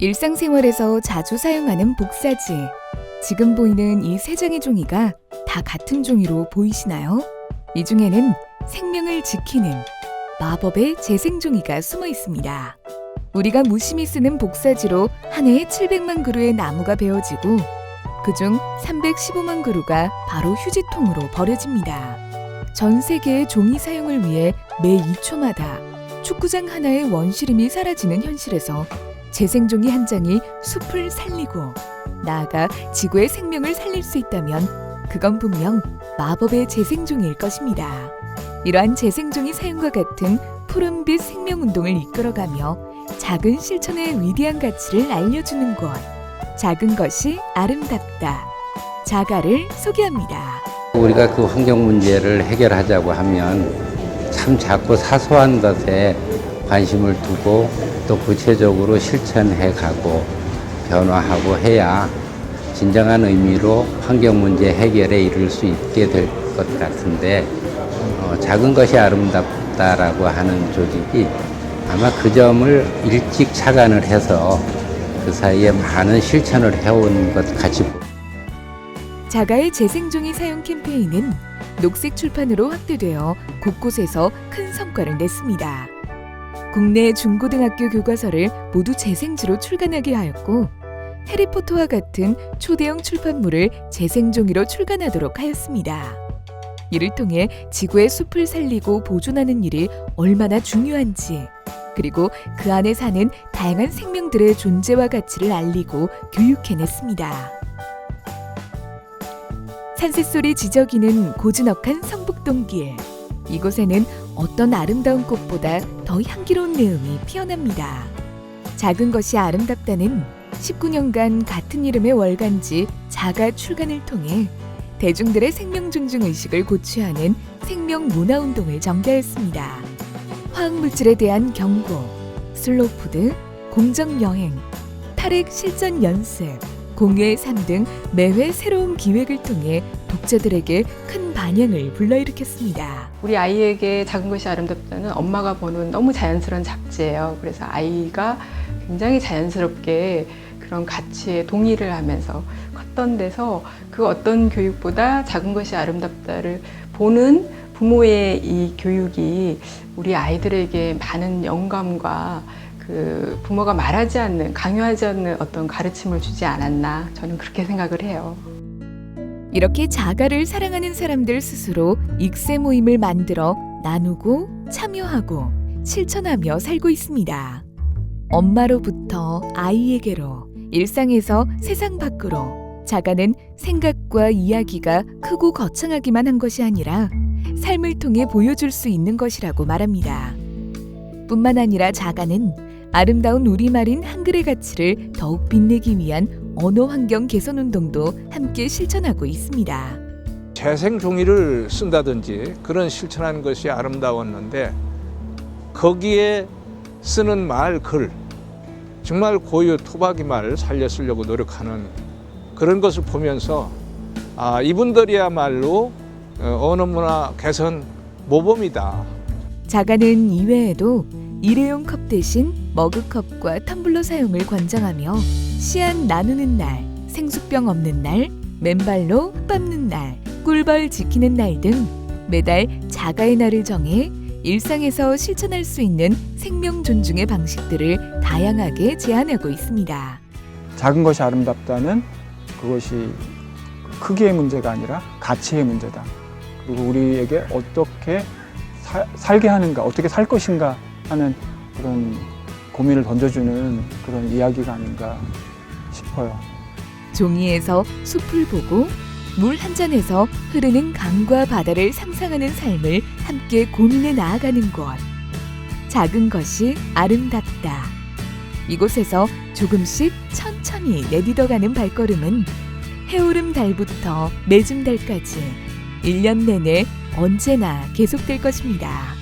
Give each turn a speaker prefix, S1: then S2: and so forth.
S1: 일상생활에서 자주 사용하는 복사지. 지금 보이는 이 세 장의 종이가 다 같은 종이로 보이시나요? 이 중에는 생명을 지키는 마법의 재생종이가 숨어 있습니다. 우리가 무심히 쓰는 복사지로 한 해에 700만 그루의 나무가 베어지고 그중 315만 그루가 바로 휴지통으로 버려집니다. 전 세계의 종이 사용을 위해 매 2초마다 축구장 하나의 원시림이 사라지는 현실에서 재생종이 한 장이 숲을 살리고 나아가 지구의 생명을 살릴 수 있다면 그건 분명 마법의 재생종일 것입니다. 이러한 재생종이 사용과 같은 푸른빛 생명운동을 이끌어가며 작은 실천의 위대한 가치를 알려주는 곳. 작은 것이 아름답다. 자가를 소개합니다.
S2: 우리가 그 환경 문제를 해결하자고 하면 참 작고 사소한 것에 관심을 두고 또 구체적으로 실천해 가고 변화하고 해야 진정한 의미로 환경 문제 해결에 이를 수 있게 될 것 같은데 작은 것이 아름답다라고 하는 조직이 아마 그 점을 일찍 착안을 해서 그 사이에 많은 실천을 해온 것 같이 보입니다.
S1: 자가의 재생종이 사용 캠페인은 녹색 출판으로 확대되어 곳곳에서 큰 성과를 냈습니다. 국내 중고등학교 교과서를 모두 재생지로 출간하게 하였고 해리포터와 같은 초대형 출판물을 재생종이로 출간하도록 하였습니다. 이를 통해 지구의 숲을 살리고 보존하는 일이 얼마나 중요한지 그리고 그 안에 사는 다양한 생명들의 존재와 가치를 알리고 교육해냈습니다. 산새소리 지저귀는 고즈넉한 성북동길. 이곳에는 어떤 아름다운 꽃보다 더 향기로운 내음이 피어납니다. 작은 것이 아름답다는 19년간 같은 이름의 월간지 자가 출간을 통해 대중들의 생명 존중 의식을 고취하는 생명 문화 운동을 전개했습니다. 화학물질에 대한 경고, 슬로푸드, 공정 여행, 탈핵 실전 연습, 공유의 삶 등 매회 새로운 기획을 통해 독자들에게 큰 반향을 불러일으켰습니다.
S3: 우리 아이에게 작은 것이 아름답다는 엄마가 보는 너무 자연스러운 잡지예요. 그래서 아이가 굉장히 자연스럽게 그런 가치에 동의를 하면서 컸던 데서 그 어떤 교육보다 작은 것이 아름답다를 보는 부모의 이 교육이 우리 아이들에게 많은 영감과 그 부모가 말하지 않는, 강요하지 않는 어떤 가르침을 주지 않았나 저는 그렇게 생각을 해요.
S1: 이렇게 자가를 사랑하는 사람들 스스로 익세 모임을 만들어 나누고 참여하고 실천하며 살고 있습니다. 엄마로부터 아이에게로, 일상에서 세상 밖으로 자가는 생각과 이야기가 크고 거창하기만 한 것이 아니라 삶을 통해 보여줄 수 있는 것이라고 말합니다. 뿐만 아니라 자가는 아름다운 우리말인 한글의 가치를 더욱 빛내기 위한 언어 환경 개선 운동도 함께 실천하고 있습니다.
S4: 재생 종이를 쓴다든지 그런 실천하는 것이 아름다웠는데 거기에 쓰는 말, 글 정말 고유 토박이 말을 살려 쓰려고 노력하는 그런 것을 보면서 이분들이야말로 언어 문화 개선 모범이다.
S1: 자가는 이외에도 일회용 컵 대신 머그컵과 텀블러 사용을 권장하며 씨앗 나누는 날, 생수병 없는 날, 맨발로 밟는 날, 꿀벌 지키는 날 등 매달 자가의 날을 정해 일상에서 실천할 수 있는 생명 존중의 방식들을 다양하게 제안하고 있습니다.
S5: 작은 것이 아름답다는 그것이 크기의 문제가 아니라 가치의 문제다. 그리고 우리에게 어떻게 살게 하는가, 어떻게 살 것인가 하는 그런 고민을 던져주는 그런 이야기가 아닌가 싶어요.
S1: 종이에서 숲을 보고 물 한 잔에서 흐르는 강과 바다를 상상하는 삶을 함께 고민해 나아가는 곳. 작은 것이 아름답다. 이곳에서 조금씩 천천히 내딛어가는 발걸음은 해오름 달부터 매중 달까지 1년 내내 언제나 계속될 것입니다.